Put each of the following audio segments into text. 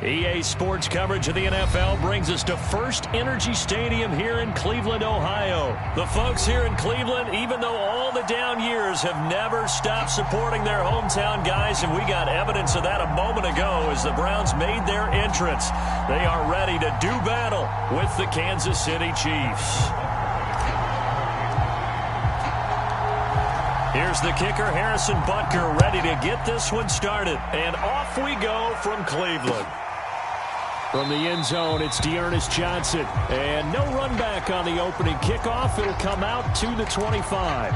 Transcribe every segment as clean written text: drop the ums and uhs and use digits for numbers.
EA Sports coverage of the NFL brings us to First Energy Stadium here in Cleveland, Ohio. The folks here in Cleveland, even though all the down years, have never stopped supporting their hometown guys, and we got evidence of that a moment ago as the Browns made their entrance. They are ready to do battle with the Kansas City Chiefs. Here's the kicker, Harrison Butker, ready to get this one started. And off we go from Cleveland. From the end zone, it's Dearness Johnson. And no run back on the opening kickoff. It'll come out to the 25.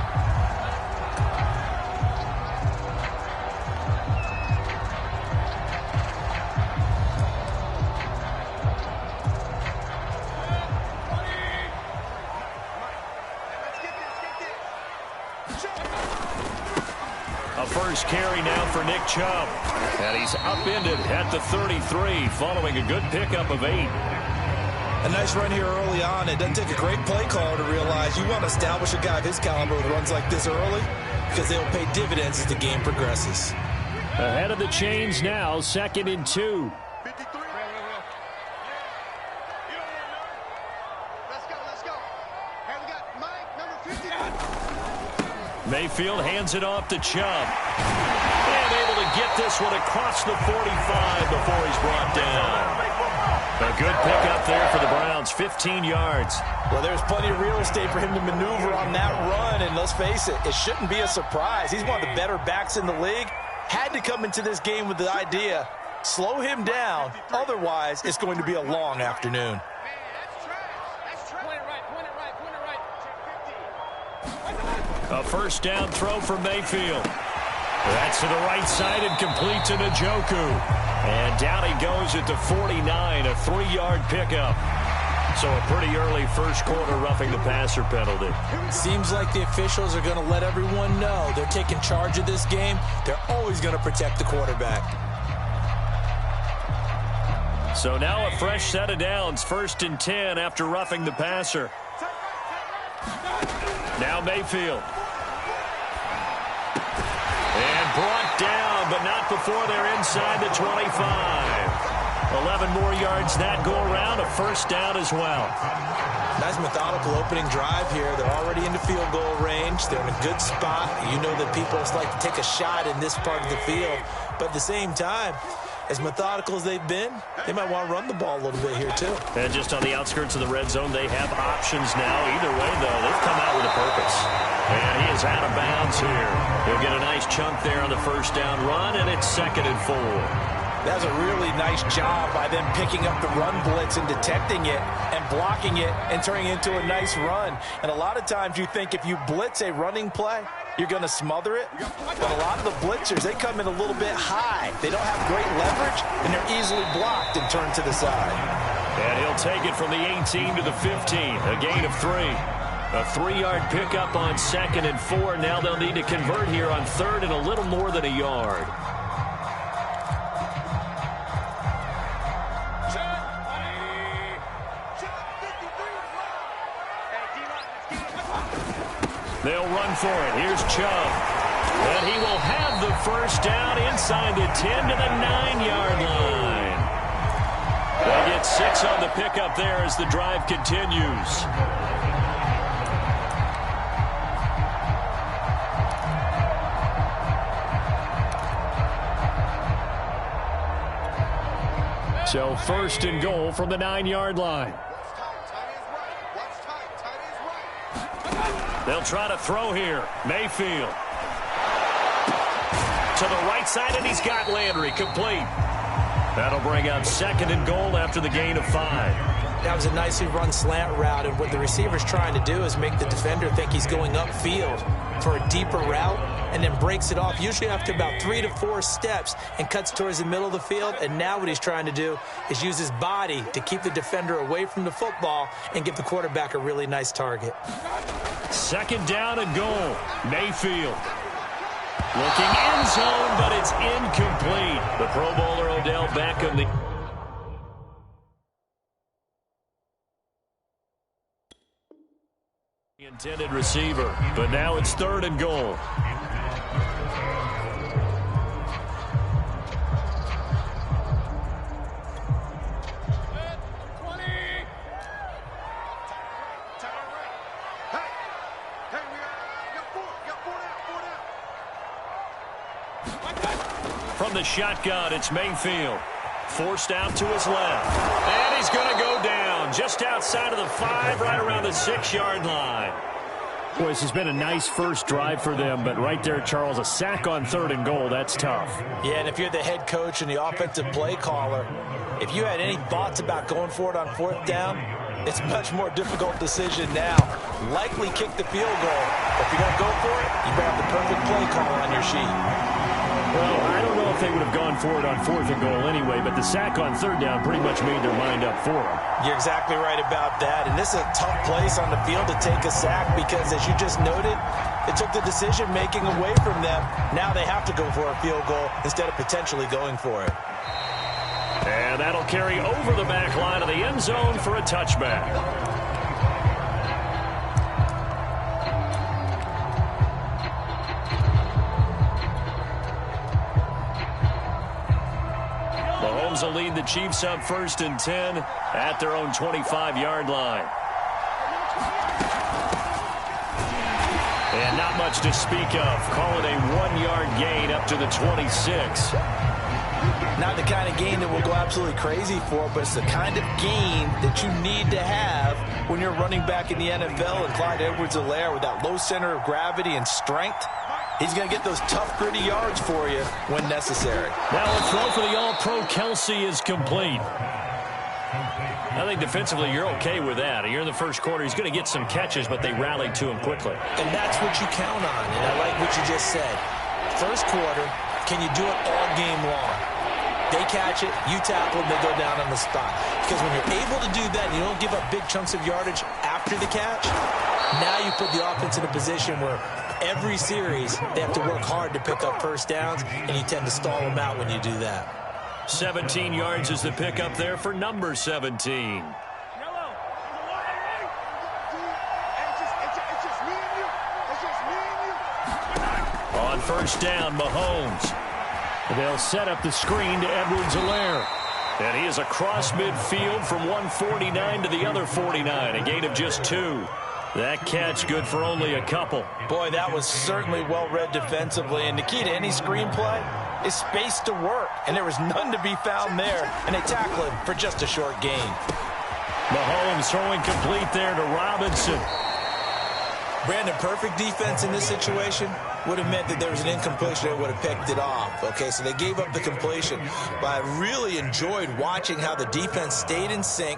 First carry now for Nick Chubb. And he's upended at the 33 following a good pickup of 8. A nice run here early on. It doesn't take a great play caller to realize you want to establish a guy of his caliber with runs like this early because they'll pay dividends as the game progresses. Ahead of the chains now, 2nd and 2. Mayfield hands it off to Chubb. And able to get this one across the 45 before he's brought down. A good pickup there for the Browns, 15 yards. Well, there's plenty of real estate for him to maneuver on that run, and let's face it, it shouldn't be a surprise. He's one of the better backs in the league. Had to come into this game with the idea, slow him down, otherwise it's going to be a long afternoon. A first down throw for Mayfield. That's to the right side and complete to Njoku. And down he goes at the 49, a 3-yard pickup. So a pretty early first quarter roughing the passer penalty. Seems like the officials are going to let everyone know they're taking charge of this game. They're always going to protect the quarterback. So now a fresh set of downs, 1st and 10 after roughing the passer. Now Mayfield. And brought down, but not before they're inside the 25. 11 more yards that go around, a first down as well. Nice methodical opening drive here. They're already into field goal range. They're in a good spot. You know that people just like to take a shot in this part of the field. But at the same time, as methodical as they've been, they might want to run the ball a little bit here, too. And just on the outskirts of the red zone, they have options now. Either way, though, they've come out with a purpose. And he is out of bounds here. He'll get a nice chunk there on the first down run, and it's 2nd and 4. That was a really nice job by them picking up the run blitz and detecting it and blocking it and turning it into a nice run. And a lot of times you think if you blitz a running play, you're going to smother it. But a lot of the blitzers, they come in a little bit high. They don't have great leverage, and they're easily blocked and turned to the side. And he'll take it from the 18 to the 15, a gain of 3. A 3-yard pickup on 2nd and 4. Now they'll need to convert here on 3rd and a little more than a yard. They'll run for it. Here's Chubb. And he will have the first down inside the 10 to the 9-yard line. They get 6 on the pickup there as the drive continues. So 1st and goal from the 9-yard line. They'll try to throw here. Mayfield. To the right side, and he's got Landry complete. That'll bring up 2nd and goal after the gain of 5. That was a nicely run slant route, and what the receiver's trying to do is make the defender think he's going upfield for a deeper route and then breaks it off, usually after about 3 to 4 steps, and cuts towards the middle of the field. And now what he's trying to do is use his body to keep the defender away from the football and give the quarterback a really nice target. 2nd down and goal. Mayfield. Looking end zone, but it's incomplete. The Pro Bowler Odell Beckham. The intended receiver, but now it's 3rd and goal. from the shotgun. It's Mayfield. Forced out to his left. And he's going to go down just outside of the 5, right around the 6-yard line. Boy, this has been a nice first drive for them, but right there, Charles, a sack on 3rd and goal, that's tough. Yeah, and if you're the head coach and the offensive play caller, if you had any thoughts about going for it on 4th down, it's a much more difficult decision now. Likely kick the field goal. If you're going to go for it, you better have the perfect play call on your sheet. Well, I don't know if they would have gone for it on 4th and goal anyway, but the sack on 3rd down pretty much made their mind up for them. You're exactly right about that, and this is a tough place on the field to take a sack because, as you just noted, it took the decision-making away from them. Now they have to go for a field goal instead of potentially going for it. And that'll carry over the back line of the end zone for a touchback. Mahomes will lead the Chiefs up 1st and 10 at their own 25-yard line. And not much to speak of. Call it a 1-yard gain up to the 26. Not the kind of gain that we'll go absolutely crazy for, but it's the kind of gain that you need to have when you're running back in the NFL. And Clyde Edwards-Helaire, with that low center of gravity and strength, he's going to get those tough, gritty yards for you when necessary. Now a throw for the All-Pro Kelce is complete. I think defensively you're okay with that. You're in the first quarter. He's going to get some catches, but they rallied to him quickly. And that's what you count on, and I like what you just said. First quarter, can you do it all game long? They catch it, you tackle them, they go down on the spot. Because when you're able to do that and you don't give up big chunks of yardage after the catch, now you put the offense in a position where every series they have to work hard to pick up first downs, and you tend to stall them out when you do that. 17 yards is the pickup there for number 17. On first down, Mahomes. They'll set up the screen to Edwards-Helaire. And he is across midfield from 149 to the other 49, a gain of just 2. That catch good for only a couple. Boy, that was certainly well-read defensively. And the key to any screenplay is space to work. And there was none to be found there. And they tackle him for just a short gain. Mahomes throwing complete there to Robinson. Brandon, perfect defense in this situation would have meant that there was an incompletion that would have picked it off. Okay, so they gave up the completion. But I really enjoyed watching how the defense stayed in sync,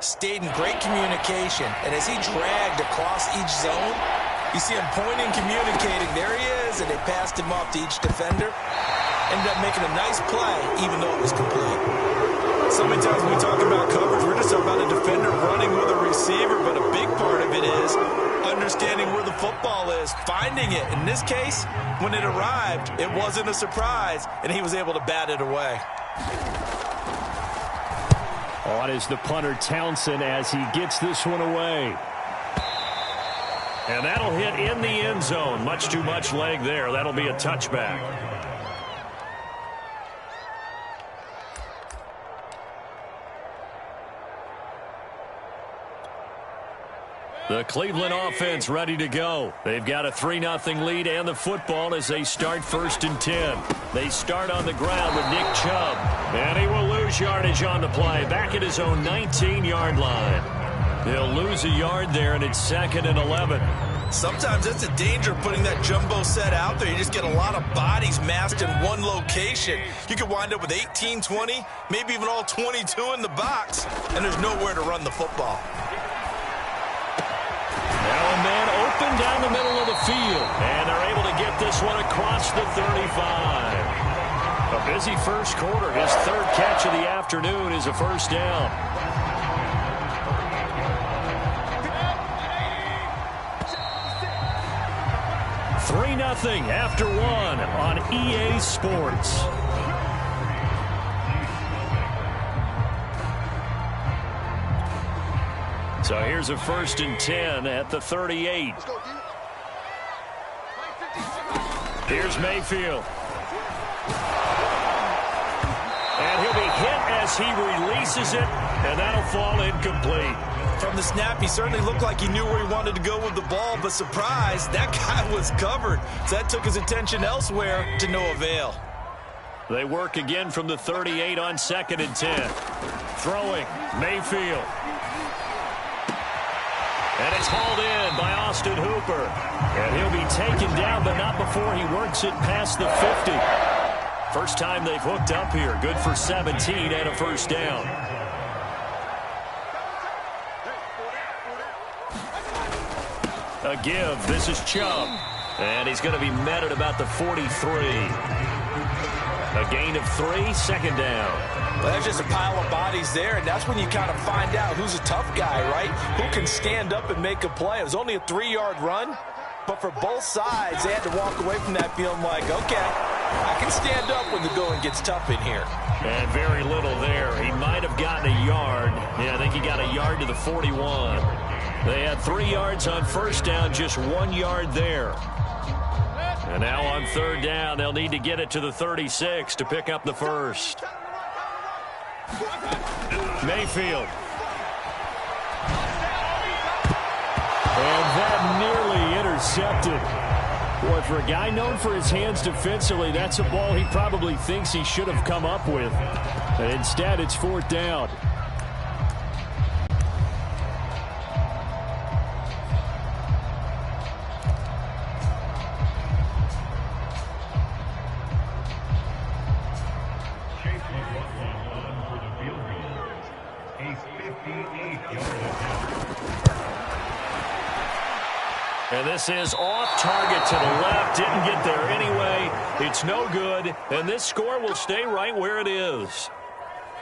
stayed in great communication, and as he dragged across each zone, you see him pointing, communicating. There he is, and they passed him off to each defender. Ended up making a nice play, even though it was complete. So many times when we talk about coverage, we're just talking about a defender running with a receiver, but a big part of it is understanding where the football is, finding it. In this case, when it arrived, it wasn't a surprise, and he was able to bat it away. On is the punter, Townsend, as he gets this one away. And that'll hit in the end zone. Much too much leg there. That'll be a touchback. The Cleveland offense ready to go. They've got a 3-0 lead and the football as they start 1st and 10. They start on the ground with Nick Chubb. And he will lose yardage on the play. Back at his own 19-yard line. He'll lose a yard there, and it's 2nd and 11. Sometimes that's a danger of putting that jumbo set out there. You just get a lot of bodies massed in one location. You could wind up with 18, 20, maybe even all 22 in the box, and there's nowhere to run the football. Now a man open down the middle of the field, and they're able to get this one across the 35. A busy first quarter. His 3rd catch of the afternoon is a first down. Nothing after 1 on EA Sports. So here's a 1st and 10 at the 38. Here's Mayfield. And he'll be hit as he releases it, and that'll fall incomplete. From the snap, he certainly looked like he knew where he wanted to go with the ball, but surprise, that guy was covered. So that took his attention elsewhere to no avail. They work again from the 38 on 2nd and 10. Throwing, Mayfield. And it's hauled in by Austin Hooper. And he'll be taken down, but not before he works it past the 50. First time they've hooked up here. Good for 17 and a first down. A give. This is Chubb. And he's going to be met at about the 43. A gain of 3, second down. Well, there's just a pile of bodies there, and that's when you kind of find out who's a tough guy, right? Who can stand up and make a play. It was only a 3-yard run, but for both sides, they had to walk away from that feeling like, okay, I can stand up when the going gets tough in here. And very little there. He might have gotten a yard. Yeah, I think he got a yard to the 41. They had 3 yards on first down, just 1 yard there. And now on third down, they'll need to get it to the 36 to pick up the first. Mayfield. And that nearly intercepted. Boy, for a guy known for his hands defensively, that's a ball he probably thinks he should have come up with. And instead, it's fourth down. And this is off target to the left. Didn't get there anyway. It's no good. And this score will stay right where it is.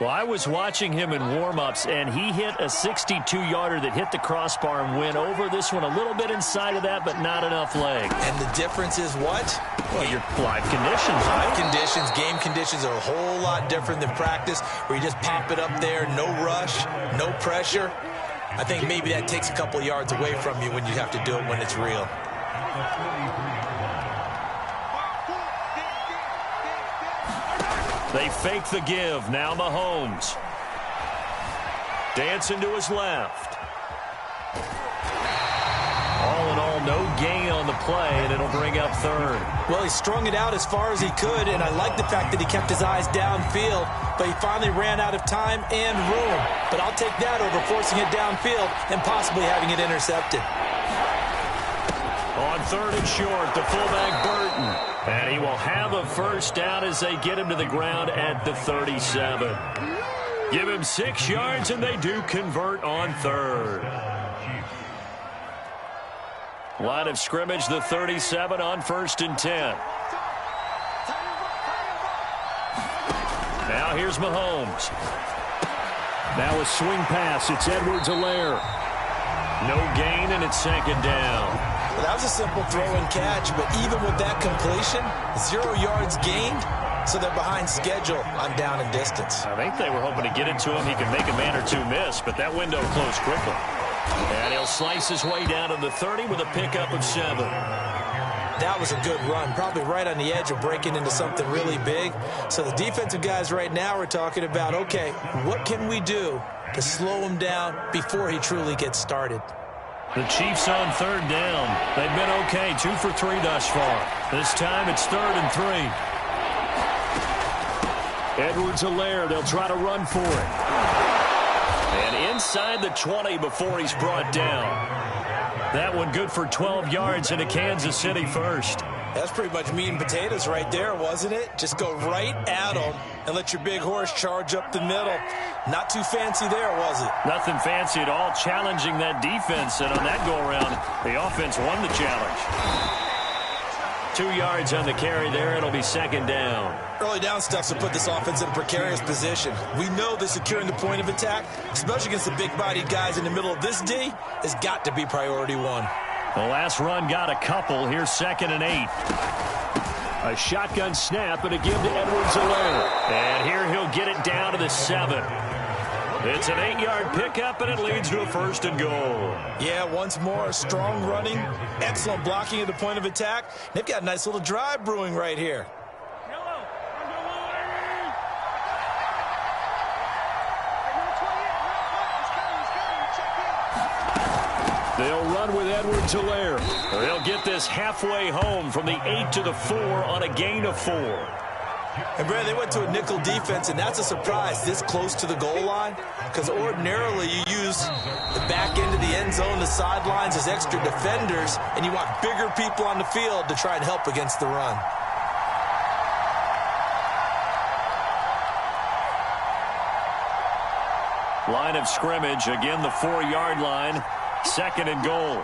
Well, I was watching him in warm-ups, and he hit a 62-yarder that hit the crossbar and went over. This one a little bit inside of that, but not enough leg. And the difference is what? Well, your live conditions. Live conditions, game conditions are a whole lot different than practice, where you just pop it up there, no rush, no pressure. I think maybe that takes a couple yards away from you when you have to do it when it's real. They fake the give. Now Mahomes. Dancing to his left. All in all, no gain on the play, and it'll bring up third. Well, he strung it out as far as he could, and I like the fact that he kept his eyes downfield, but he finally ran out of time and room. But I'll take that over forcing it downfield and possibly having it intercepted. On third and short, the fullback Burton. And he will have a first down as they get him to the ground at the 37. Give him 6 yards, and they do convert on third. Line of scrimmage, the 37 on 1st and 10. Now here's Mahomes. Now a swing pass. It's Edwards-Helaire. No gain, and it's second down. Well, that was a simple throw and catch, but even with that completion, 0 yards gained, so they're behind schedule on down and distance. I think they were hoping to get it to him. He could make a man or two miss, but that window closed quickly. And he'll slice his way down to the 30 with a pickup of 7. That was a good run, probably right on the edge of breaking into something really big. So the defensive guys right now are talking about, okay, what can we do to slow him down before he truly gets started? The Chiefs on third down. They've been okay, 2 for 3 thus far. This time it's 3rd and 3. Edwards-Helaire, they'll try to run for it. And inside the 20 before he's brought down. That one good for 12 yards into Kansas City first. That's pretty much meat and potatoes right there, wasn't it? Just go right at them and let your big horse charge up the middle. Not too fancy there, was it? Nothing fancy at all, challenging that defense. And on that go-around, the offense won the challenge. 2 yards on the carry there. It'll be second down. Early down stuff to put this offense in a precarious position. We know that securing the point of attack, especially against the big-bodied guys in the middle of this D, has got to be priority one. The last run got a couple. Here's 2nd and 8. A shotgun snap and a give to Edwards-Helaire. And here he'll get it down to the 7. It's an 8-yard pickup, and it leads to a 1st and goal. Yeah, once more, strong running, excellent blocking at the point of attack. They've got a nice little drive brewing right here. They'll run with Edwards-Helaire. They'll get this halfway home from the 8 to the 4 on a gain of 4. And, Brad, they went to a nickel defense, and that's a surprise this close to the goal line, because ordinarily you use the back end of the end zone, the sidelines as extra defenders, and you want bigger people on the field to try and help against the run. Line of scrimmage, again the 4-yard line, 2nd and goal.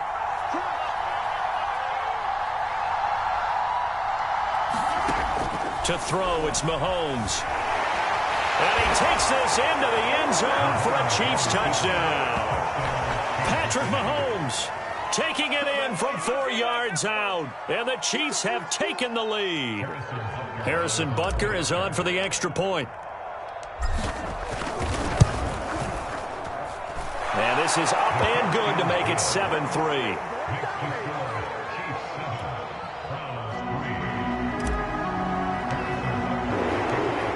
To throw, it's Mahomes. And he takes this into the end zone for a Chiefs touchdown. Patrick Mahomes taking it in from 4 yards out. And the Chiefs have taken the lead. Harrison Butker is on for the extra point. And this is up and good to make it 7-3.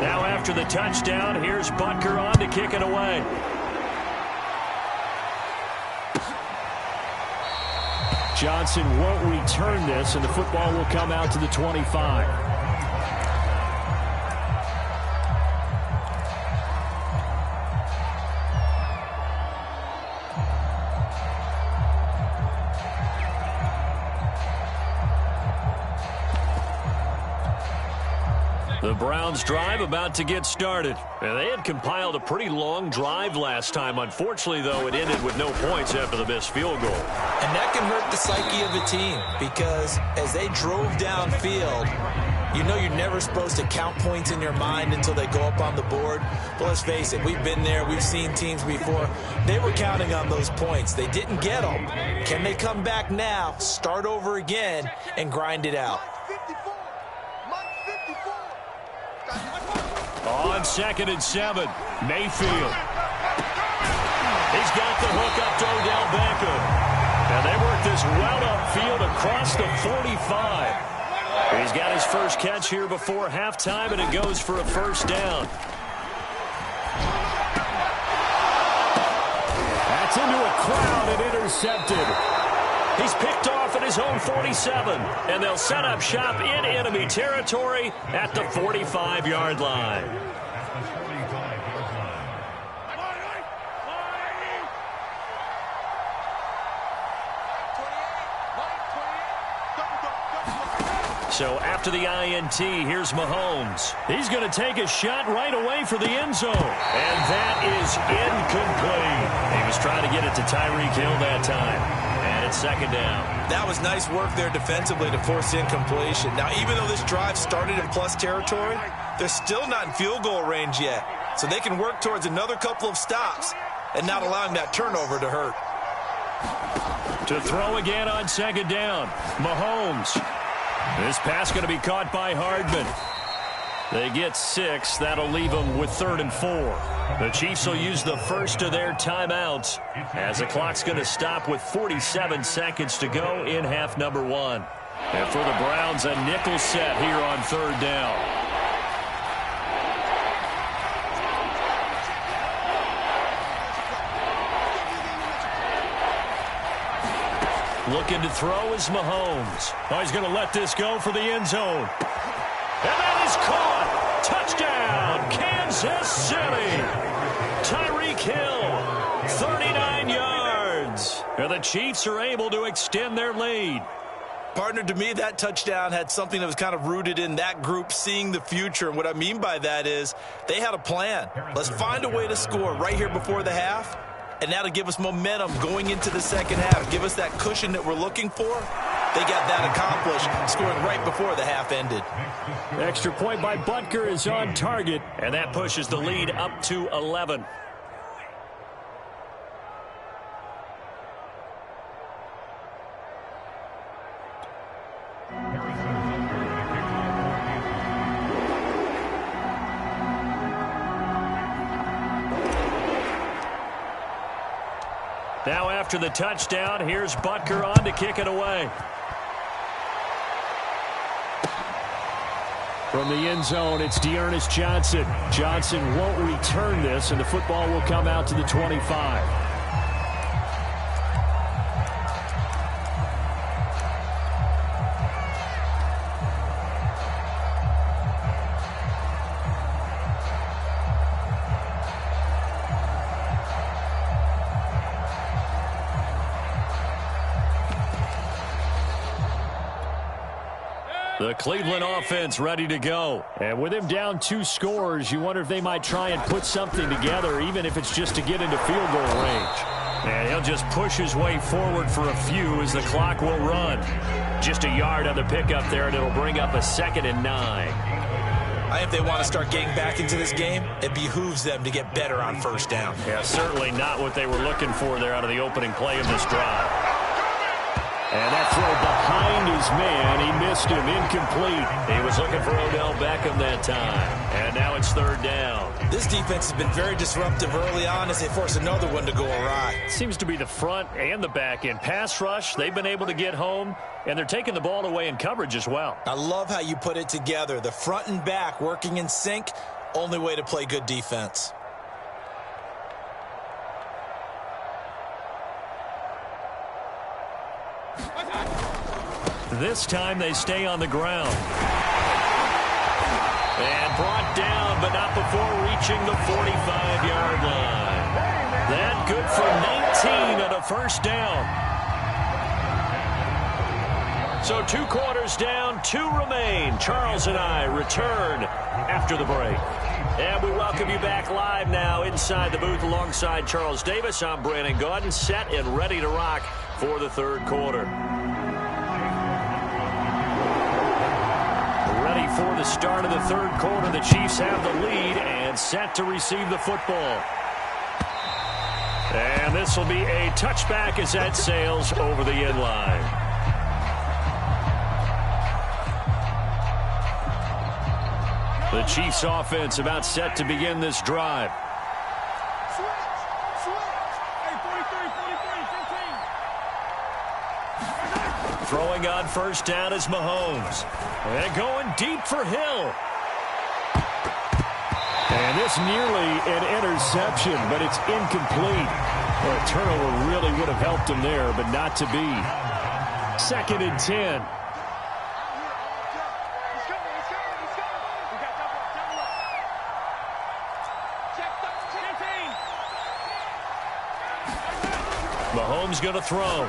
Now after the touchdown, here's Butker on to kick it away. Johnson won't return this, and the football will come out to the 25. The Browns drive about to get started. And they had compiled a pretty long drive last time. Unfortunately, though, it ended with no points after the missed field goal. And that can hurt the psyche of a team, because as they drove downfield, you know you're never supposed to count points in your mind until they go up on the board. But let's face it, we've been there. We've seen teams before. They were counting on those points. They didn't get them. Can they come back now, start over again, and grind it out? On 2nd and 7, Mayfield. He's got the hook up to Odell Beckham. And they work this well upfield across the 45. He's got his first catch here before halftime, and it goes for a first down. That's into a crowd and intercepted. He's picked off at his own 47, and they'll set up shop in enemy territory at the 45-yard line. So after the INT, here's Mahomes. He's going to take a shot right away for the end zone. And that is incomplete. He was trying to get it to Tyreek Hill that time. And it's 2nd down. That was nice work there defensively to force incompletion. Now, even though this drive started in plus territory, they're still not in field goal range yet. So they can work towards another couple of stops and not allowing that turnover to hurt. To throw again on 2nd down, Mahomes. This pass going to be caught by Hardman. They get 6. That'll leave them with 3rd and 4. The Chiefs will use the first of their timeouts as the clock's going to stop with 47 seconds to go in half number 1. And for the Browns, a nickel set here on 3rd down. Looking to throw is Mahomes. Oh, he's going to let this go for the end zone. And that is caught. Touchdown, Kansas City. Tyreek Hill, 39 yards. And the Chiefs are able to extend their lead. Partner, to me, that touchdown had something that was kind of rooted in that group seeing the future. And what I mean by that is they had a plan. Let's find a way to score right here before the half. And that'll give us momentum going into the second half. Give us that cushion that we're looking for. They got that accomplished, scoring right before the half ended. Extra point by Butker is on target. And that pushes the lead up to 11. Now after the touchdown, here's Butker on to kick it away. From the end zone, it's Dearness Johnson. Johnson won't return this, and the football will come out to the 25. The Cleveland offense ready to go. And with him down 2 scores, you wonder if they might try and put something together, even if it's just to get into field goal range. And he'll just push his way forward for a few as the clock will run. Just a yard on the pickup there, and it'll bring up a 2nd and 9. I think if they want to start getting back into this game, it behooves them to get better on first down. Yeah, certainly not what they were looking for there out of the opening play of this drive. And that throw behind his man, he missed him, incomplete. He was looking for Odell Beckham that time. And now it's 3rd down. This defense has been very disruptive early on as they force another one to go awry. Seems to be the front and the back end. Pass rush, they've been able to get home, and they're taking the ball away in coverage as well. I love how you put it together. The front and back working in sync, only way to play good defense. This time they stay on the ground. And brought down, but not before reaching the 45-yard line. That good for 19 on a first down. So 2 quarters down, 2 remain. Charles and I return after the break. And we welcome you back live now inside the booth alongside Charles Davis. I'm Brandon Gaudin, set and ready to rock for the 3rd quarter. Ready for the start of the 3rd quarter. The Chiefs have the lead and set to receive the football. And this will be a touchback as that sails over the end line. The Chiefs offense about set to begin this drive. Throwing on first down is Mahomes. And going deep for Hill. And this nearly an interception, but it's incomplete. Well, a turnover really would have helped him there, but not to be. 2nd and 10. Mahomes going to throw.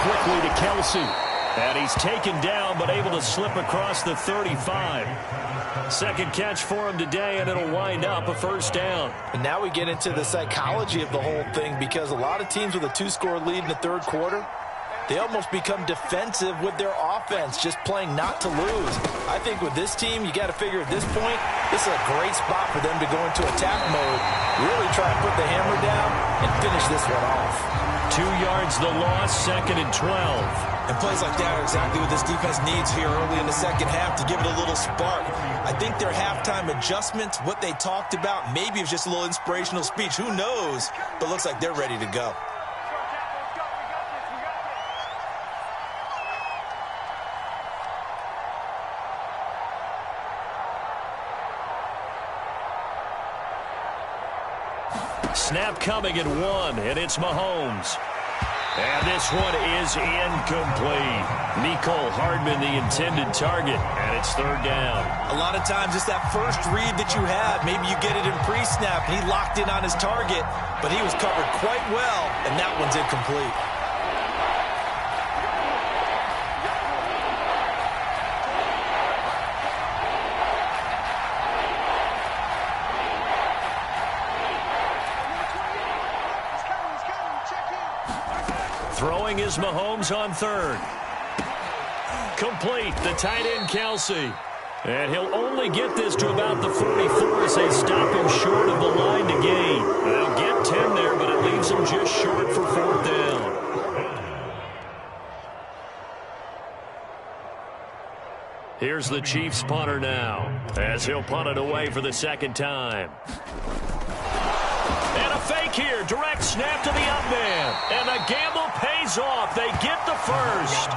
Quickly to Kelsey. And he's taken down, but able to slip across the 35. 2nd catch for him today, and it'll wind up a first down. And now we get into the psychology of the whole thing, because a lot of teams with a 2-score lead in the 3rd quarter, they almost become defensive with their offense, just playing not to lose. I think with this team, you got to figure at this point, this is a great spot for them to go into attack mode, really try and put the hammer down and finish this one off. 2 yards the loss, 2nd and 12. And plays like that are exactly what this defense needs here early in the 2nd half to give it a little spark. I think their halftime adjustments, what they talked about, maybe it's just a little inspirational speech. Who knows? But looks like they're ready to go. Snap coming at 1, and it's Mahomes. And this one is incomplete. Mecole Hardman, the intended target, and it's 3rd down. A lot of times it's that first read that you have. Maybe you get it in pre-snap, and he locked in on his target, but he was covered quite well, and that one's incomplete. Throwing is Mahomes on 3rd. Complete, the tight end Kelsey. And he'll only get this to about the 44 as they stop him short of the line to gain. They'll get 10 there, but it leaves him just short for 4th down. Here's the Chiefs punter now, as he'll punt it away for the 2nd time. And a fake here, direct snap to the up man. And the gamble pays off. They get the first.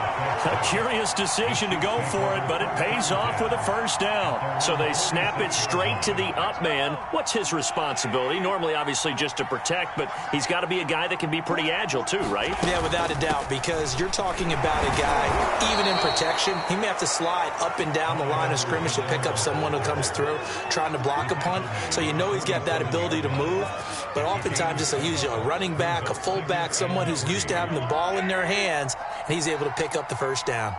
A curious decision to go for it, but it pays off with a first down. So they snap it straight to the up man. What's his responsibility? Normally, obviously, just to protect, but he's got to be a guy that can be pretty agile too, right? Yeah, without a doubt, because you're talking about a guy, even in protection, he may have to slide up and down the line of scrimmage to pick up someone who comes through trying to block a punt. So you know he's got that ability to move. But oftentimes, just usually a running back, a fullback, someone who's used to having the ball in their hands, and he's able to pick up the first down.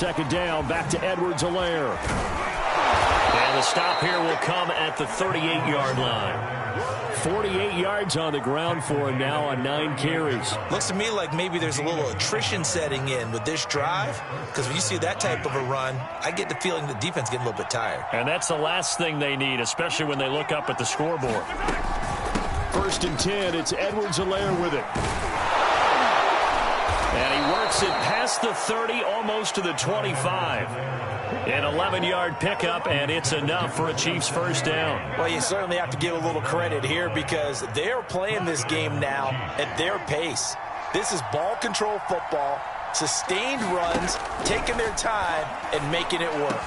second down. Back to Edwards-Helaire. And the stop here will come at the 38-yard line. 48 yards on the ground for him now on 9 carries. Looks to me like maybe there's a little attrition setting in with this drive, because when you see that type of a run, I get the feeling the defense getting a little bit tired. And that's the last thing they need, especially when they look up at the scoreboard. 1st and 10, it's Edwards-Helaire with it. And he works it past the 30, almost to the 25. An 11-yard pickup, and it's enough for a Chiefs first down. Well, you certainly have to give a little credit here because they're playing this game now at their pace. This is ball control football, sustained runs, taking their time, and making it work.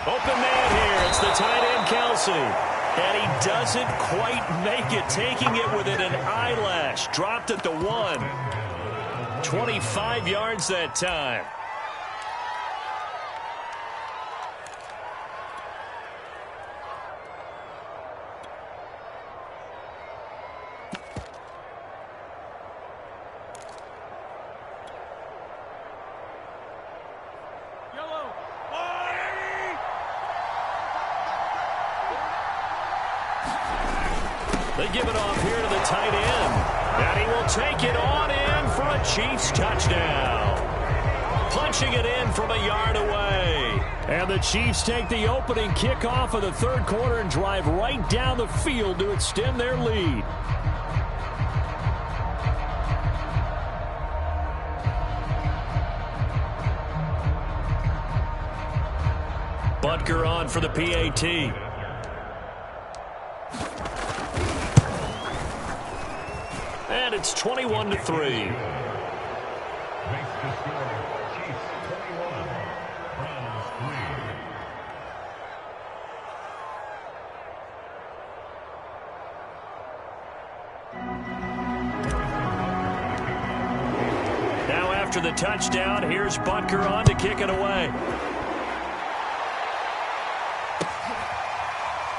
Open man here. It's the tight end, KcChiefs. And he doesn't quite make it, taking it within an eyelash. Dropped at the 1. 25 yards that time. They give it off here to the tight end. And he will take it on in for a Chiefs touchdown. Punching it in from a yard away. And the Chiefs take the opening kickoff of the 3rd quarter and drive right down the field to extend their lead. Butker on for the PAT. And it's 21-3. Now after the touchdown, here's Butker on to kick it away.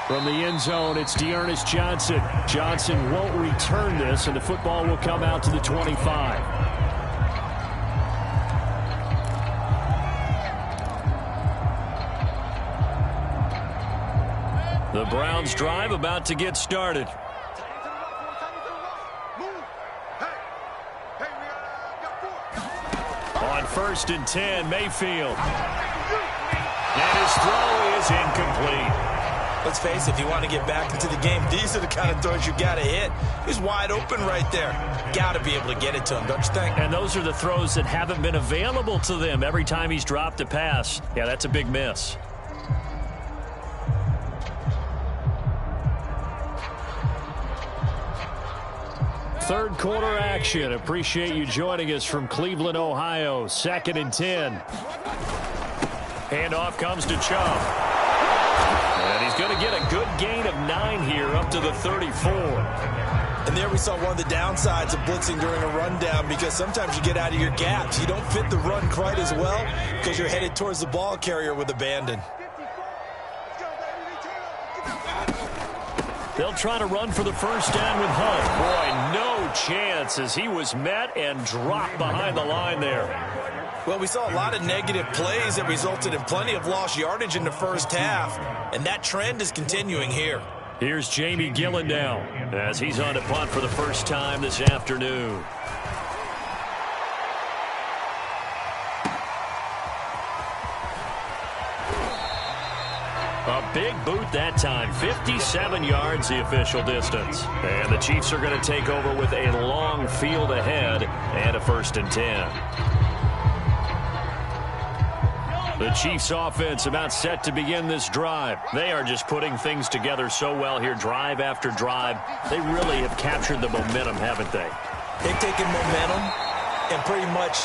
From the end zone, it's Dearness Johnson. Johnson won't return this, and the football will come out to the 25. The Browns drive about to get started. On 1st and 10, Mayfield. And his throw is incomplete. Let's face it, if you want to get back into the game, these are the kind of throws you got to hit. He's wide open right there. Got to be able to get it to him, don't you think? And those are the throws that haven't been available to them every time he's dropped a pass. Yeah, that's a big miss. Third quarter action. Appreciate you joining us from Cleveland, Ohio. 2nd and 10. Handoff comes to Chubb. And he's going to get a good gain of 9 here up to the 34. And there we saw one of the downsides of blitzing during a rundown, because sometimes you get out of your gaps. You don't fit the run quite as well because you're headed towards the ball carrier with abandon. They'll try to run for the first down with Hunt. Boy, no chance as he was met and dropped behind the line there. Well, we saw a lot of negative plays that resulted in plenty of lost yardage in the first half, and that trend is continuing here. Here's Jamie Gillen now as he's on to punt for the first time this afternoon. A big boot that time, 57 yards the official distance. And the Chiefs are going to take over with a long field ahead and a 1st and 10. The Chiefs offense about set to begin this drive. They are just putting things together so well here, drive after drive. They really have captured the momentum, haven't they? They've taken momentum and pretty much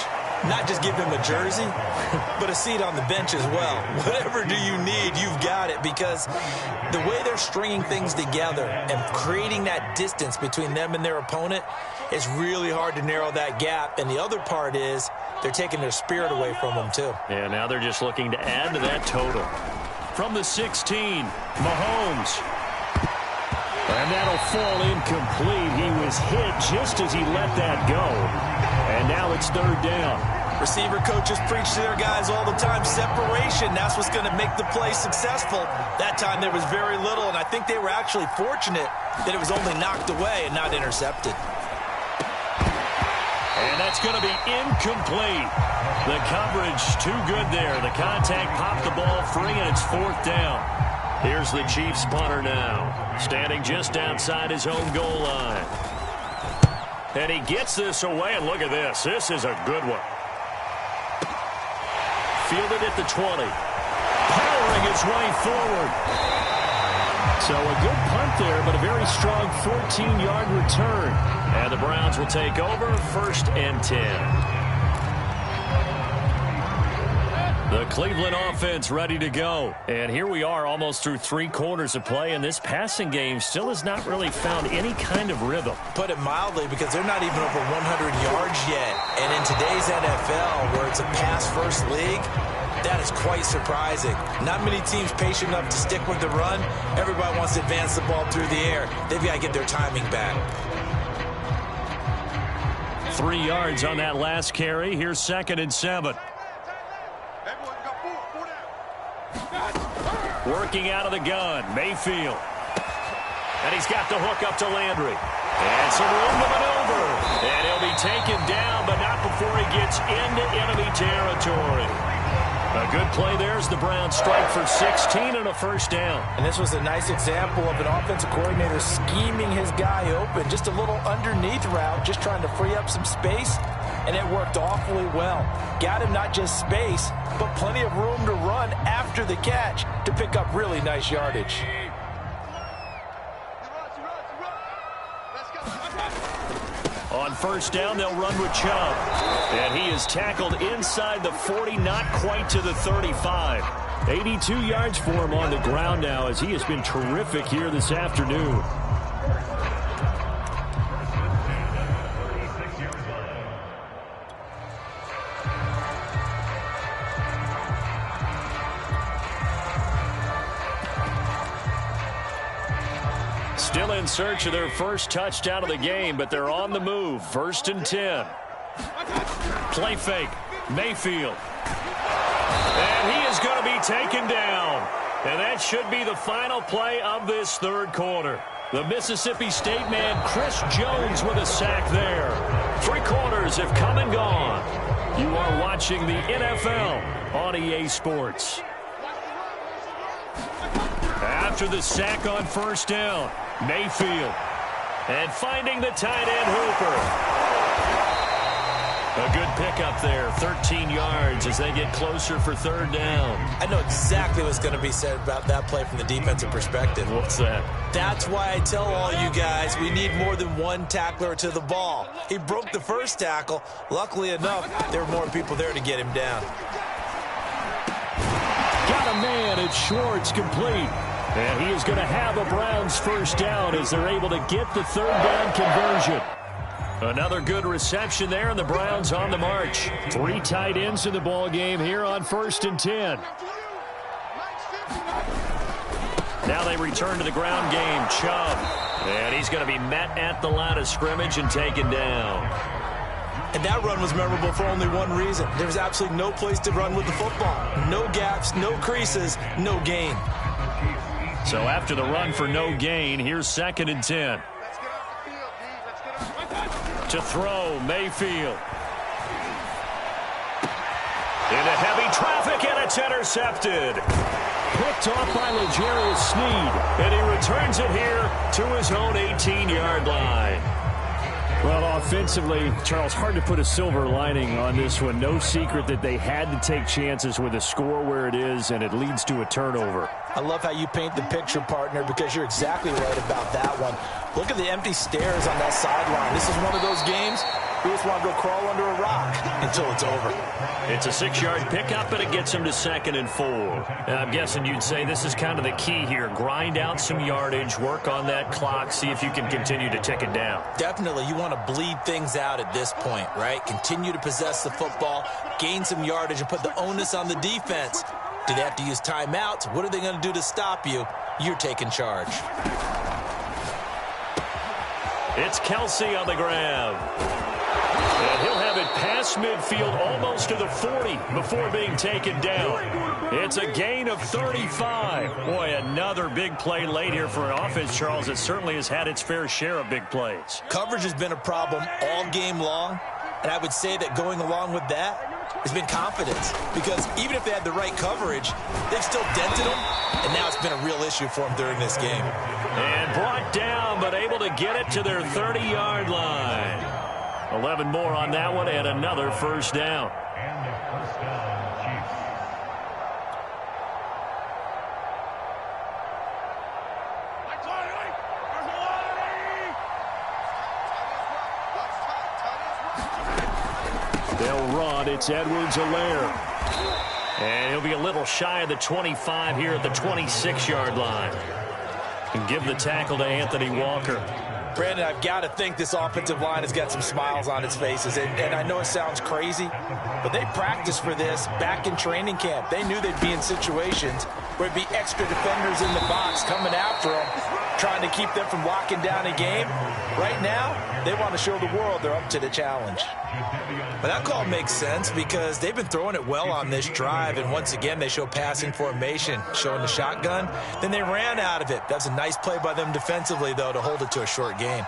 not just give him a jersey, but a seat on the bench as well. Whatever do you need, you've got it, because the way they're stringing things together and creating that distance between them and their opponent, it's really hard to narrow that gap. And the other part is they're taking their spirit away from them, too. Yeah, now they're just looking to add to that total. From the 16, Mahomes. And that'll fall incomplete. He was hit just as he let that go. And now it's 3rd down. Receiver coaches preach to their guys all the time, separation. That's what's going to make the play successful. That time there was very little, and I think they were actually fortunate that it was only knocked away and not intercepted. And that's going to be incomplete. The coverage too good there. The contact popped the ball free, and it's 4th down. Here's the Chiefs punter now, standing just outside his own goal line. And he gets this away, and look at this. This is a good one. Fielded at the 20. Powering his way forward. So a good punt there, but a very strong 14-yard return. And the Browns will take over, 1st and 10. The Cleveland offense ready to go. And here we are almost through 3 quarters of play, and this passing game still has not really found any kind of rhythm. Put it mildly, because they're not even over 100 yards yet. And in today's NFL, where it's a pass-first league, that is quite surprising. Not many teams patient enough to stick with the run. Everybody wants to advance the ball through the air. They've got to get their timing back. 3 yards on that last carry. Here's 2nd and 7. Working out of the gun, Mayfield. And he's got the hook up to Landry. And some room to maneuver. And he'll be taken down, but not before he gets into enemy territory. A good play there as the Browns strike for 16 and a 1st down. And this was a nice example of an offensive coordinator scheming his guy open. Just a little underneath route, just trying to free up some space. And it worked awfully well. Got him not just space, but plenty of room to run after the catch to pick up really nice yardage. On 1st down, they'll run with Chubb. And he is tackled inside the 40, not quite to the 35. 82 yards for him on the ground now, as he has been terrific here this afternoon. Still in search of their first touchdown of the game, but they're on the move. 1st and 10. Play fake. Mayfield. And he is going to be taken down. And that should be the final play of this 3rd quarter. The Mississippi State man, Chris Jones, with a sack there. 3 quarters have come and gone. You are watching the NFL on EA Sports. After the sack on 1st down, Mayfield. And finding the tight end Hooper. A good pickup there, 13 yards as they get closer for 3rd down. I know exactly what's going to be said about that play from the defensive perspective. What's that? That's why I tell all you guys we need more than one tackler to the ball. He broke the first tackle. Luckily enough, there were more people there to get him down. Got a man at Schwartz, complete. And he is going to have a Browns 1st down as they're able to get the 3rd down conversion. Another good reception there, and the Browns on the march. 3 tight ends in the ball game here on 1st and 10. Now they return to the ground game. Chubb. And he's going to be met at the line of scrimmage and taken down. And that run was memorable for only one reason. There was absolutely no place to run with the football. No gaps, no creases, no gain. So after the run for no gain, here's 2nd and 10. To throw, Mayfield. Into heavy traffic, and it's intercepted. Picked off by L'Jarius Sneed, and he returns it here to his own 18-yard line. Well, offensively, Charles, hard to put a silver lining on this one. No secret that they had to take chances with a score where it is, and it leads to a turnover. I love how you paint the picture, partner, because you're exactly right about that one. Look at the empty stairs on that sideline. This is one of those games we just want to go crawl under a rock until it's over. It's a 6-yard pickup, and it gets him to 2nd and 4. I'm guessing you'd say this is kind of the key here. Grind out some yardage, work on that clock, see if you can continue to tick it down. Definitely. You want to bleed things out at this point, right? Continue to possess the football, gain some yardage, and put the onus on the defense. Do they have to use timeouts? What are they going to do to stop you? You're taking charge. It's Kelsey on the grab. And he'll have it past midfield almost to the 40 before being taken down. It's a gain of 35. Boy, another big play late here for an offense, Charles, that certainly has had its fair share of big plays. Coverage has been a problem all game long, and I would say that going along with that has been confidence, because even if they had the right coverage, they've still dented them, and now it's been a real issue for them during this game. And brought down, but able to get it to their 30-yard line. 11 more on that one, and another first down. They'll run. It's Edwards-Helaire. And he'll be a little shy of the 25 here at the 26-yard line. And give the tackle to Anthony Walker. Brandon, I've got to think this offensive line has got some smiles on its faces. And I know it sounds crazy, but they practiced for this back in training camp. They knew they'd be in situations where it'd be extra defenders in the box coming after them, trying to keep them from locking down a game. Right now, they want to show the world they're up to the challenge. But that call makes sense because they've been throwing it well on this drive, and once again, they show passing formation, showing the shotgun. Then they ran out of it. That's a nice play by them defensively, though, to hold it to a short gain.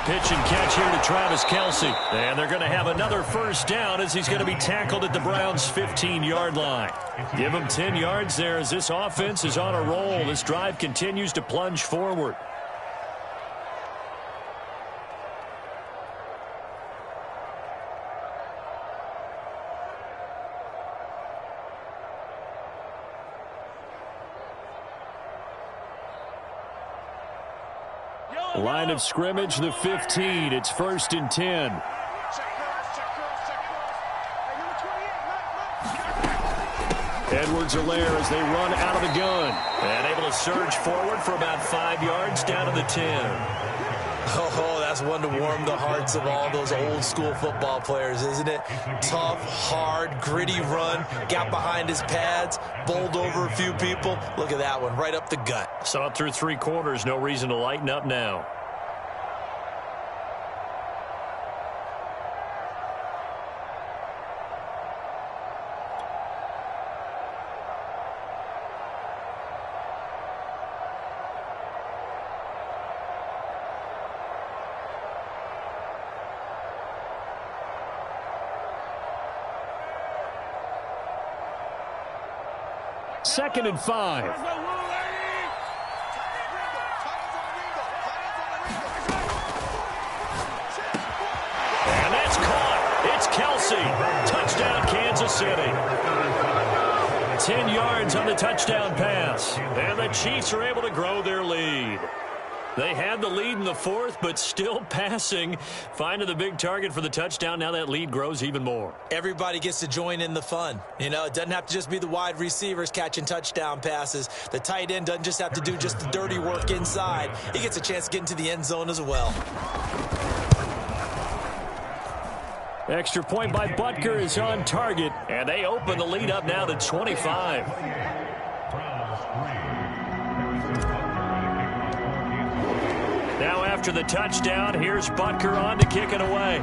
Pitch and catch here to Travis Kelce. And they're going to have another first down as he's going to be tackled at the Browns' 15-yard line. Give him 10 yards there as this offense is on a roll. This drive continues to plunge forward. Line of scrimmage, the 15. It's 1st and 10. Edwards-Helaire as they run out of the gun. And able to surge forward for about 5 yards down to the 10. Oh, that's one to warm the hearts of all those old school football players, isn't it? Tough, hard, gritty run, got behind his pads, bowled over a few people. Look at that one, right up the gut. Saw it through 3 quarters, no reason to lighten up now. Second and 5. And that's caught. It's Kelce. Touchdown, Kansas City. 10 yards on the touchdown pass. And the Chiefs are able to grow their lead. They had the lead in the 4th, but still passing. Finding the big target for the touchdown. Now that lead grows even more. Everybody gets to join in the fun. You know, it doesn't have to just be the wide receivers catching touchdown passes. The tight end doesn't just have to do just the dirty work inside. He gets a chance to get into the end zone as well. Extra point by Butker is on target. And they open the lead up now to 25. Now after the touchdown, here's Butker on to kick it away.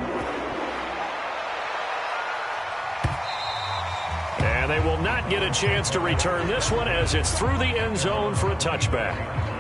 And they will not get a chance to return this one as it's through the end zone for a touchback.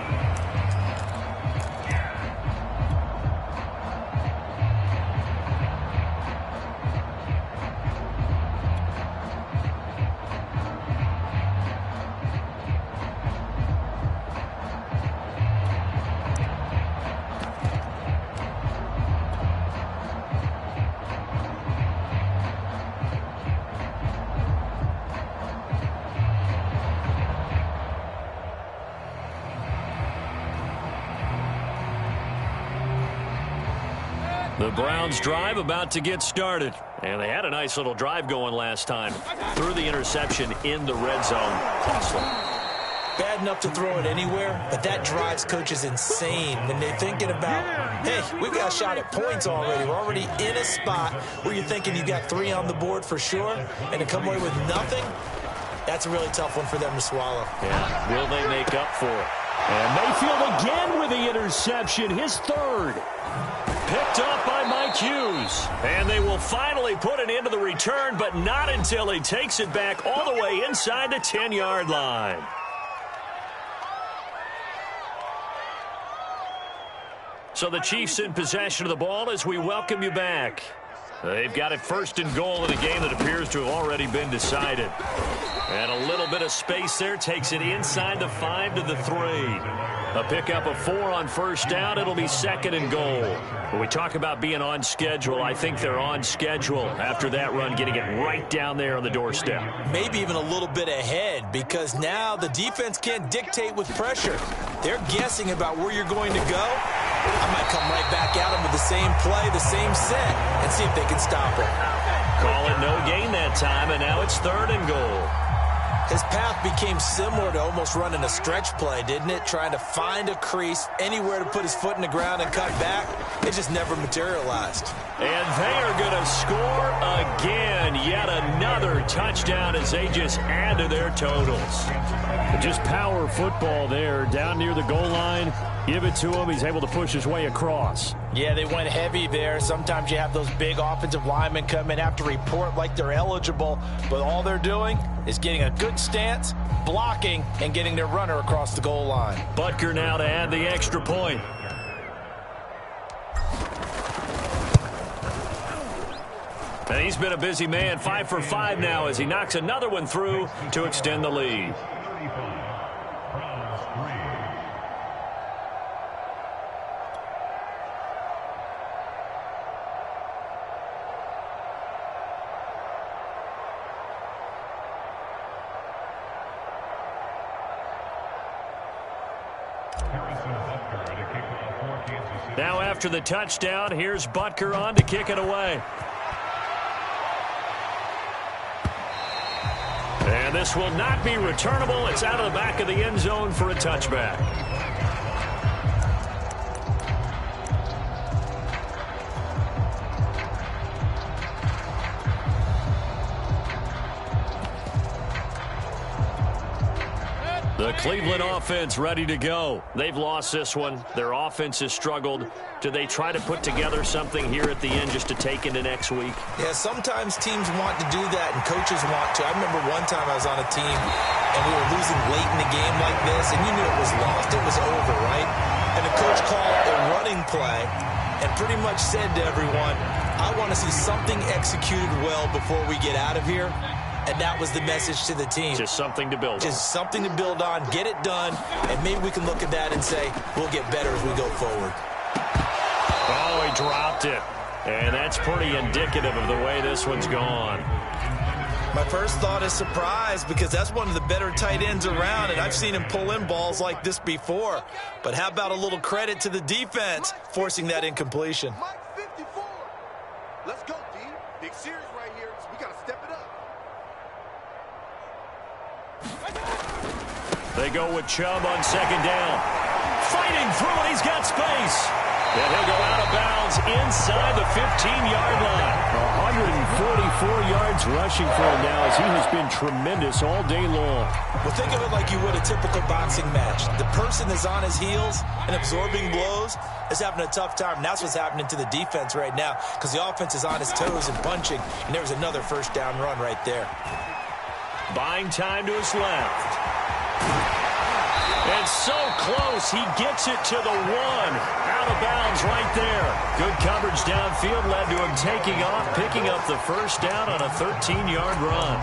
The Browns drive about to get started. And they had a nice little drive going last time. Threw the interception in the red zone. Costly. Bad enough to throw it anywhere, but that drives coaches insane when they're thinking about, hey, we've got a shot at points already. We're already in a spot where you're thinking you got 3 on the board for sure, and to come away with nothing, that's a really tough one for them to swallow. Yeah, will they make up for it? And Mayfield again with the interception, his 3rd. picked off by Mike Hughes. And they will finally put an end to the return, but not until he takes it back all the way inside the 10-yard line. So the Chiefs in possession of the ball as we welcome you back. They've got it 1st and goal in a game that appears to have already been decided. And a little bit of space there takes it inside the 5 to the 3. A pickup of 4 on 1st down. It'll be 2nd and goal. When we talk about being on schedule, I think they're on schedule after that run, getting it right down there on the doorstep. Maybe even a little bit ahead, because now the defense can't dictate with pressure. They're guessing about where you're going to go. I might come right back at them with the same play, the same set, and see if they can stop it. Call it no gain that time, and now it's 3rd and goal. His path became similar to almost running a stretch play, didn't it? Trying to find a crease, anywhere to put his foot in the ground and cut back. It just never materialized. And they are going to score again. Yet another touchdown as they just add to their totals. Just power football there down near the goal line. Give it to him. He's able to push his way across. Yeah, they went heavy there. Sometimes you have those big offensive linemen come in, have to report like they're eligible, but all they're doing is getting a good stance, blocking, and getting their runner across the goal line. Butker now to add the extra point. And he's been a busy man, 5 for 5 now as he knocks another one through to extend the lead. Now after the touchdown, here's Butker on to kick it away. And this will not be returnable. It's out of the back of the end zone for a touchback. The Cleveland offense ready to go. They've lost this one. Their offense has struggled. Do they try to put together something here at the end just to take into next week? Yeah, sometimes teams want to do that and coaches want to. I remember one time I was on a team and we were losing late in the game like this, and you knew it was lost. It was over, right? And the coach called a running play and pretty much said to everyone, I want to see something executed well before we get out of here. And that was the message to the team. Just something to build on. Just something to build on, get it done, and maybe we can look at that and say, we'll get better as we go forward. Oh, he dropped it. And that's pretty indicative of the way this one's gone. My first thought is surprise, because that's one of the better tight ends around, and I've seen him pull in balls like this before. But how about a little credit to the defense forcing that incompletion? Mike 54. Let's go, D. Big series right here, so we got to step it up. They go with Chubb on 2nd down. Fighting through it, he's got space. And he'll go out of bounds inside the 15-yard line. 144 yards rushing for him now as he has been tremendous all day long. Well, think of it like you would a typical boxing match. The person is on his heels and absorbing blows is having a tough time. And that's what's happening to the defense right now, because the offense is on his toes and punching. And there's another 1st down run right there. Buying time to his left. And so close, he gets it to the 1. Out of bounds right there. Good coverage downfield led to him taking off, picking up the 1st down on a 13-yard run.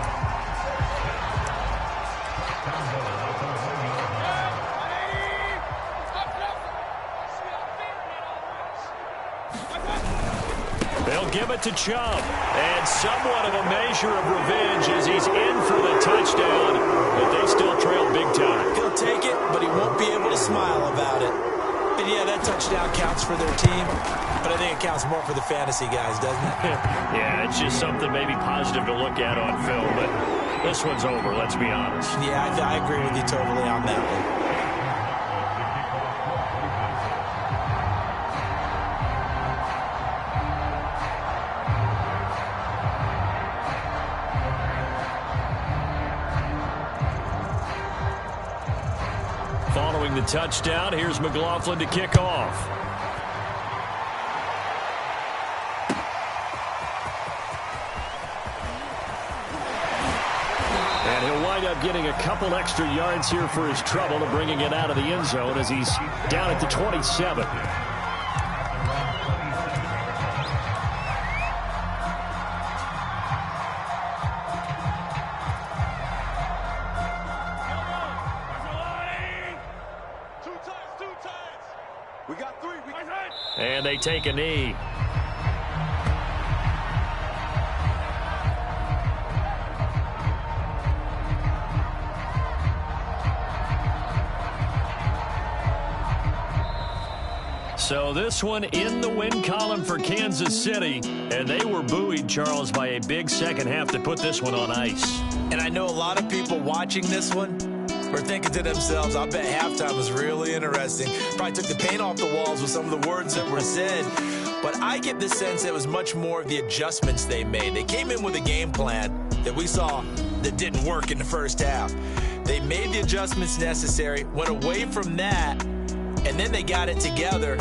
They'll give it to Chubb. And somewhat of a measure of revenge as he's in for the touchdown. But they still trail big time. He'll take it, but he won't be able to smile about it. And yeah, that touchdown counts for their team. But I think it counts more for the fantasy guys, doesn't it? Yeah, it's just something maybe positive to look at on film. But this one's over, let's be honest. Yeah, I agree with you totally on that one. Following the touchdown, here's McLaughlin to kick off. wind up getting a couple extra yards here for his trouble and bringing it out of the end zone as he's down at the 27. We got 3. And they take a knee. So this one in the win column for Kansas City, and they were buoyed, Charles, by a big second half to put this one on ice. And I know a lot of people watching this one were thinking to themselves, I bet halftime was really interesting. Probably took the paint off the walls with some of the words that were said. But I get the sense it was much more of the adjustments they made. They came in with a game plan that we saw that didn't work in the first half. They made the adjustments necessary, went away from that, and then they got it together,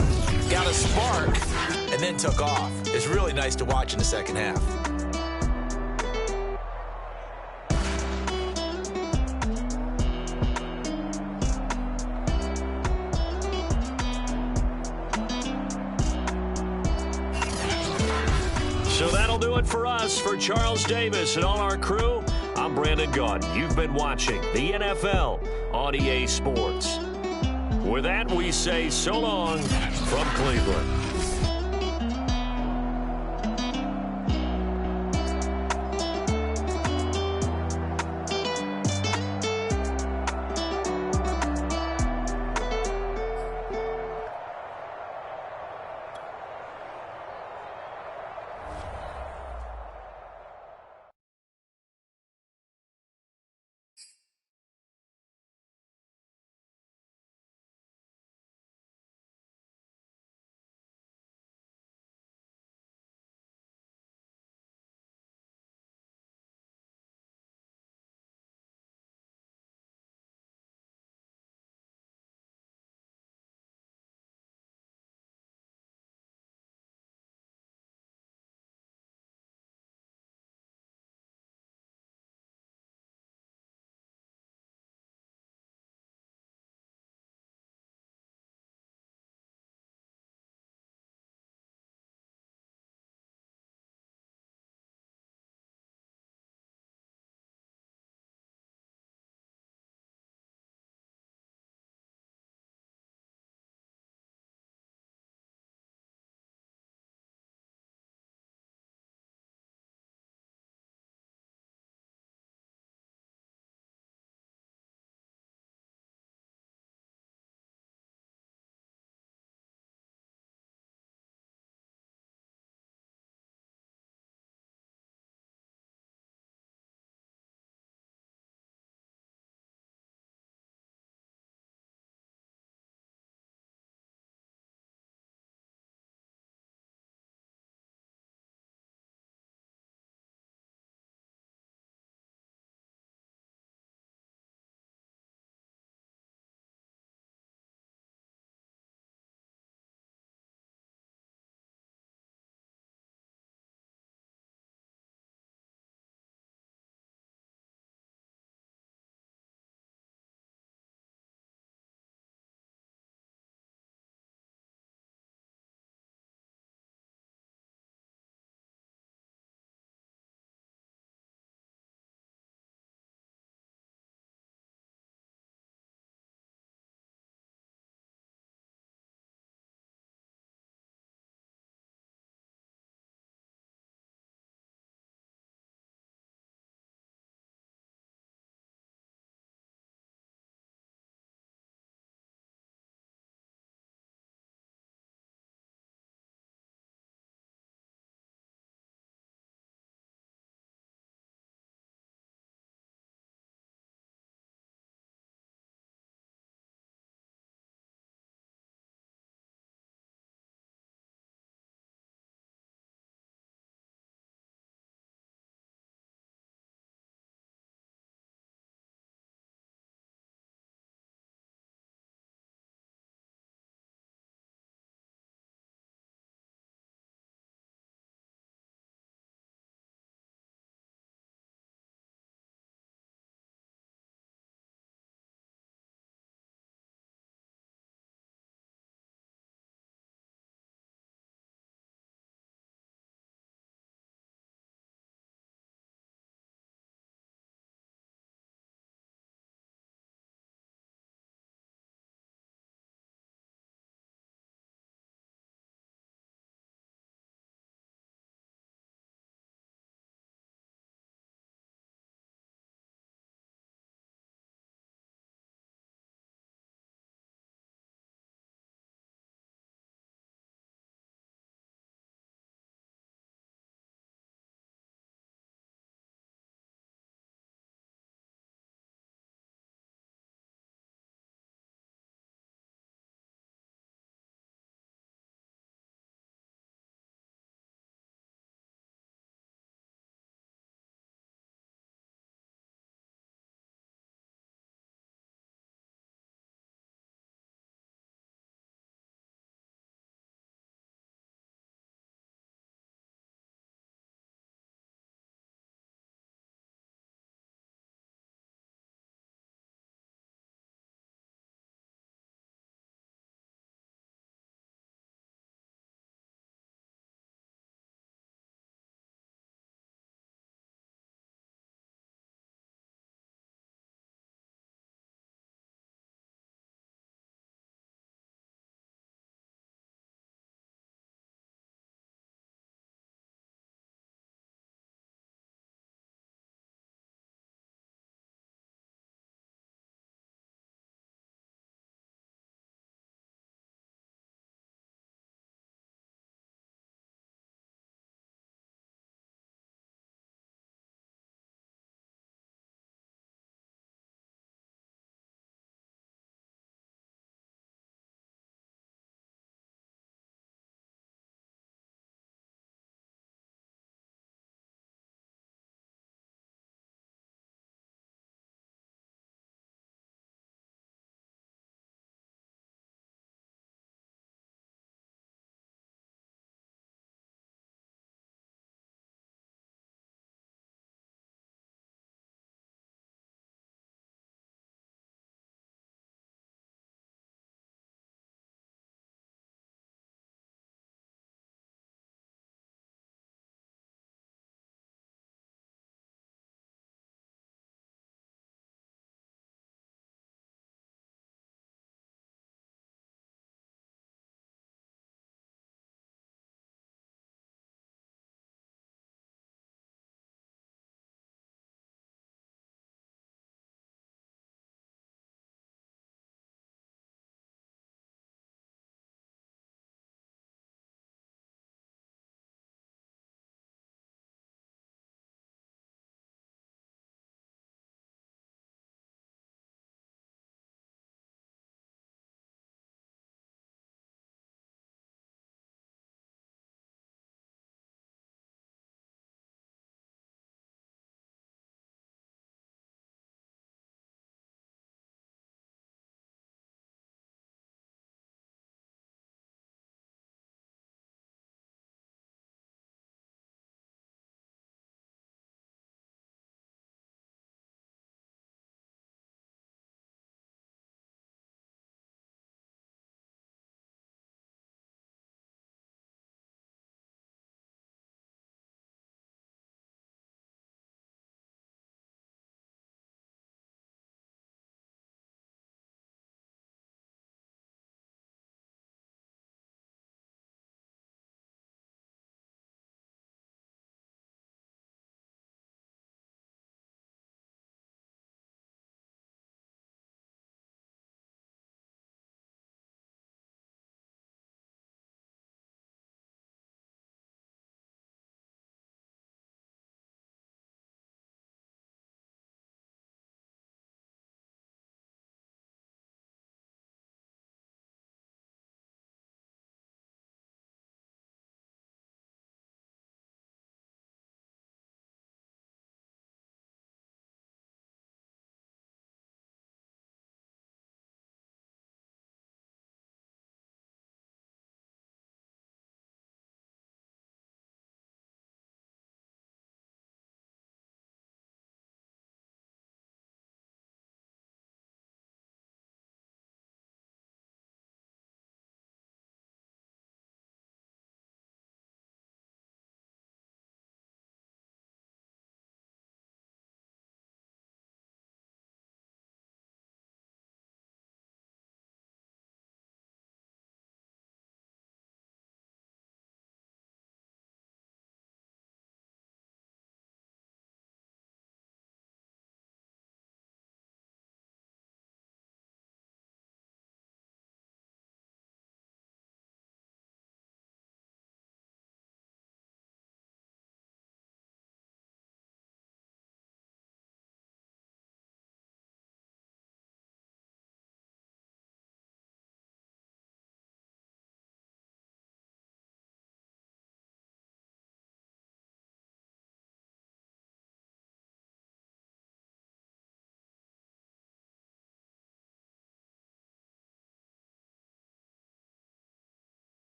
got a spark, and then took off. It's really nice to watch in the second half. So that'll do it for us. For Charles Davis and all our crew, I'm Brandon Gaudin. You've been watching the NFL on EA Sports. With that, we say so long from Cleveland.